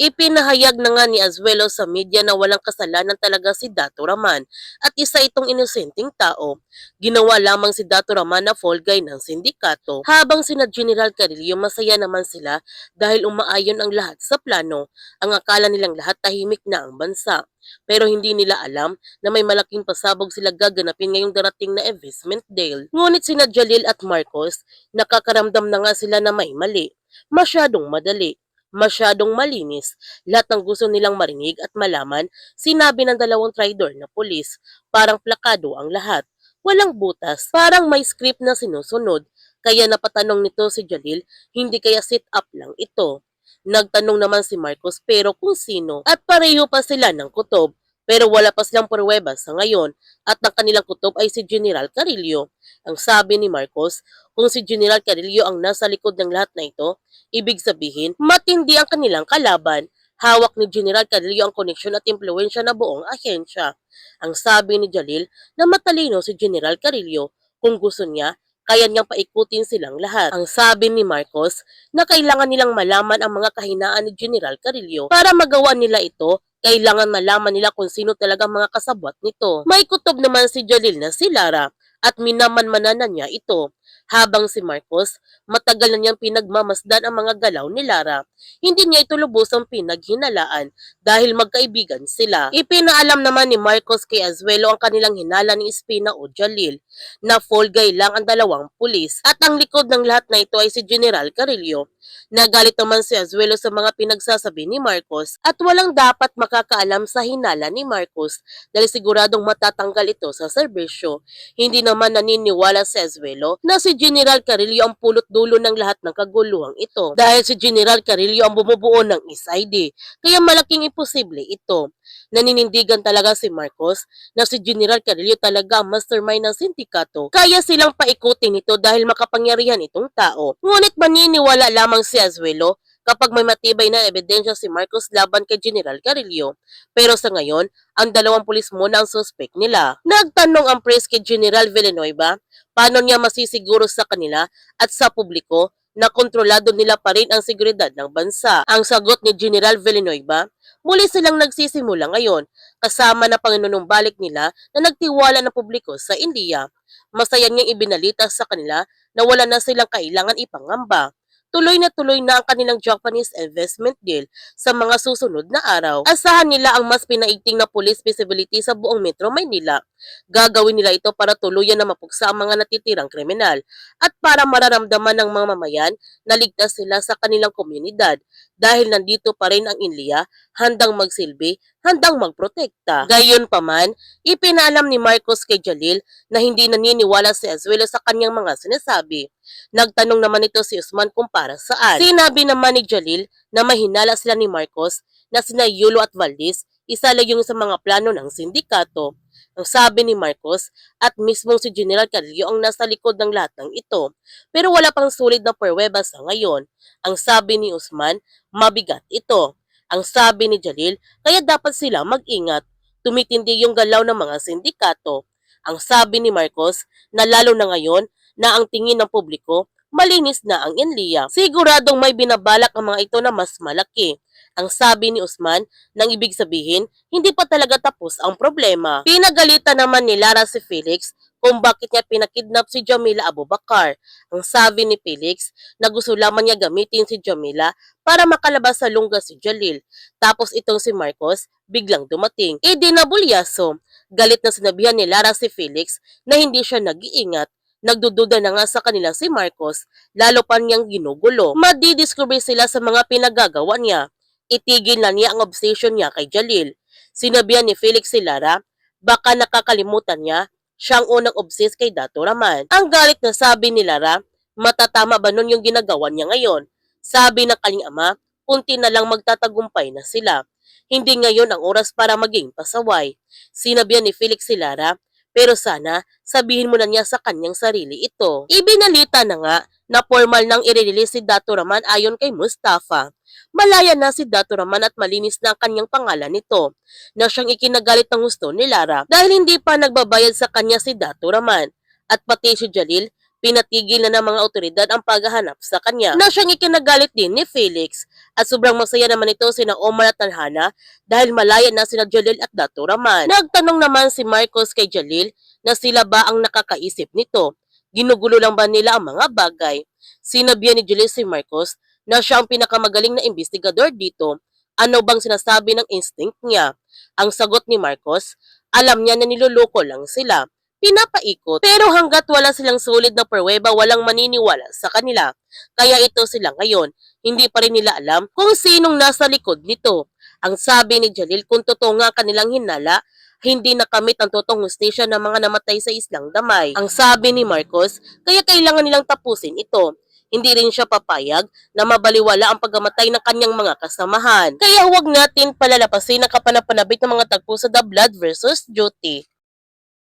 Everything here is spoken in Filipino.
Ipinahayag na nga ni Azuelo sa media na walang kasalanan talaga si Dato Raman at isa itong inosenteng tao. Ginawa lamang si Dato Raman na fall guy ng sindikato habang sina General Carillo masaya naman sila dahil umaayon ang lahat sa plano. Ang akala nilang lahat tahimik na ang bansa. Pero hindi nila alam na may malaking pasabog sila gaganapin ngayong darating na investment deal. Ngunit sina Jalil at Marcos, nakakaramdam na nga sila na may mali. Masyadong madali. Masyadong malinis. Lahat ng gusto nilang marinig at malaman, sinabi ng dalawang traidor na pulis. Parang plakado ang lahat. Walang butas. Parang may script na sinusunod. Kaya napatanong nito si Jalil, hindi kaya sit up lang ito. Nagtanong naman si Marcos pero kung sino at pareho pa sila ng kutob. Pero wala pa silang pruwebas sa ngayon at ang kanilang kutob ay si General Carillo. Ang sabi ni Marcos, kung si General Carillo ang nasa likod ng lahat na ito, ibig sabihin, matindi ang kanilang kalaban. Hawak ni General Carillo ang koneksyon at impluensya na buong ahensya. Ang sabi ni Jalil na matalino si General Carillo. Kung gusto niya, kaya niyang paikutin silang lahat. Ang sabi ni Marcos na kailangan nilang malaman ang mga kahinaan ni General Carillo. Para magawa nila ito, kailangan malaman nila kung sino talaga mga kasabwat nito. May kutob naman si Jalil na si Lara at minamanmanan niya ito. Habang si Marcos, matagal na niyang pinagmamasdan ang mga galaw ni Lara. Hindi niya ito lubusang pinaghinalaan dahil magkaibigan sila. Ipinaalam naman ni Marcos kay Azuelo ang kanilang hinala ni Espina o Jalil na fall guy lang ang dalawang pulis at ang likod ng lahat na ito ay si General Carillo. Nagalit naman si Azuelo sa mga pinagsasabi ni Marcos at walang dapat makakaalam sa hinala ni Marcos dahil siguradong matatanggal ito sa serbisyo. Hindi naman naniniwala si Azuelo na si General Carillo ang pulot dulo ng lahat ng kaguluhang ito dahil si General Carillo ang bumubuo ng SID kaya malaking imposible ito. Naninindigan talaga si Marcos na si General Carillo talaga ang mastermind ng sindikato kaya silang paikutin ito dahil makapangyarihan itong tao. Ngunit maniniwala lamang si Azuelo kapag may matibay na ebidensya si Marcos laban kay General Carillo. Pero sa ngayon, ang dalawang pulis muna ang suspect nila. Nagtanong ang press kay General Villanueva paano niya masisiguro sa kanila at sa publiko na kontrolado nila pa rin ang seguridad ng bansa. Ang sagot ni General Villanueva, muli silang nagsisimula ngayon kasama na panginunumbalik nila na nagtiwala ng publiko sa India. Masaya niyang ibinalita sa kanila na wala na silang kailangan ipangamba. Tuloy na ang kanilang Japanese investment deal sa mga susunod na araw. Asahan nila ang mas pinaigting na police visibility sa buong Metro Maynila. Gagawin nila ito para tuluyan na mapuksa ang mga natitirang kriminal at para mararamdaman ng mga mamayan na ligtas sila sa kanilang komunidad dahil nandito pa rin ang Inlia, handang magsilbi, handang magprotekta. Gayunpaman, ipinalam ni Marcos kay Jalil na hindi naniniwala si Azuelo sa kanyang mga sinasabi. Nagtanong naman ito si Usman kung para saan. Sinabi naman ni Jalil na mahinala sila ni Marcos na sina Yulo at Valdez isa lang yung sa mga plano ng sindikato. Ang sabi ni Marcos at mismong si General Carillo ang nasa likod ng lahat ng ito. Pero wala pang sulit na pruwebas sa ngayon. Ang sabi ni Usman, mabigat ito. Ang sabi ni Jalil, kaya dapat sila mag-ingat. Tumitindi yung galaw ng mga sindikato. Ang sabi ni Marcos na lalo na ngayon na ang tingin ng publiko, malinis na ang Inlia. Siguradong may binabalak ang mga ito na mas malaki. Ang sabi ni Usman, nang ibig sabihin, hindi pa talaga tapos ang problema. Pinagalitan naman ni Lara si Felix kung bakit niya pinakidnap si Jamila Abubakar. Ang sabi ni Felix na gusto lamang niya gamitin si Jamila para makalabas sa lungga si Jalil. Tapos itong si Marcos biglang dumating. Dinabulyaso. Galit na sinabihan ni Lara si Felix na hindi siya nag-iingat. Nagdududa na nga sa kanila si Marcos, lalo pa niyang ginugulo. Madidiscover sila sa mga pinagagawa niya. Itigil na niya ang obsession niya kay Jalil. Sinabihan ni Felix si Lara, baka nakakalimutan niya, siyang unang obsessed kay Dato Raman. Ang galit na sabi ni Lara, matatama ba nun yung ginagawa niya ngayon? Sabi ng kanyang ama, kunti na lang magtatagumpay na sila. Hindi ngayon ang oras para maging pasaway. Sinabihan ni Felix si Lara, pero sana sabihin mo na niya sa kanyang sarili ito. Ibinalita na nga na formal nang i-release si Dato Raman ayon kay Mustafa. Malaya na si Dato Raman at malinis na ang kanyang pangalan nito na siyang ikinagalit ng gusto ni Lara dahil hindi pa nagbabayad sa kanya si Dato Raman at pati si Jalil pinatigil na ng mga otoridad ang paghahanap sa kanya na siyang ikinagalit din ni Felix At sobrang masaya naman ito sina Omar at Talhana dahil malaya na sina Jalil at Dato Raman. Nagtanong naman si Marcos kay Jalil na sila ba ang nakakaisip nito. Ginugulo lang ba nila ang mga bagay? Sinabihan ni Jalil si Marcos na siya ang pinakamagaling na investigador dito. Ano bang sinasabi ng instinct niya? Ang sagot ni Marcos, alam niya na niloloko lang sila. Pinapaikot. Pero hanggat wala silang solid na pruweba, walang maniniwala sa kanila. Kaya ito sila ngayon. Hindi pa rin nila alam kung sinong nasa likod nito. Ang sabi ni Jalil, kung totoo nga kanilang hinala, hindi nakamit ang totoong hustisya ng mga namatay sa Islang Damay. Ang sabi ni Marcos, kaya kailangan nilang tapusin ito. Hindi rin siya papayag na mabaliwala ang pagkamatay ng kanyang mga kasamahan. Kaya huwag natin palalapasin ang kapanapanabik ng mga tagpo sa The Blood versus Duty.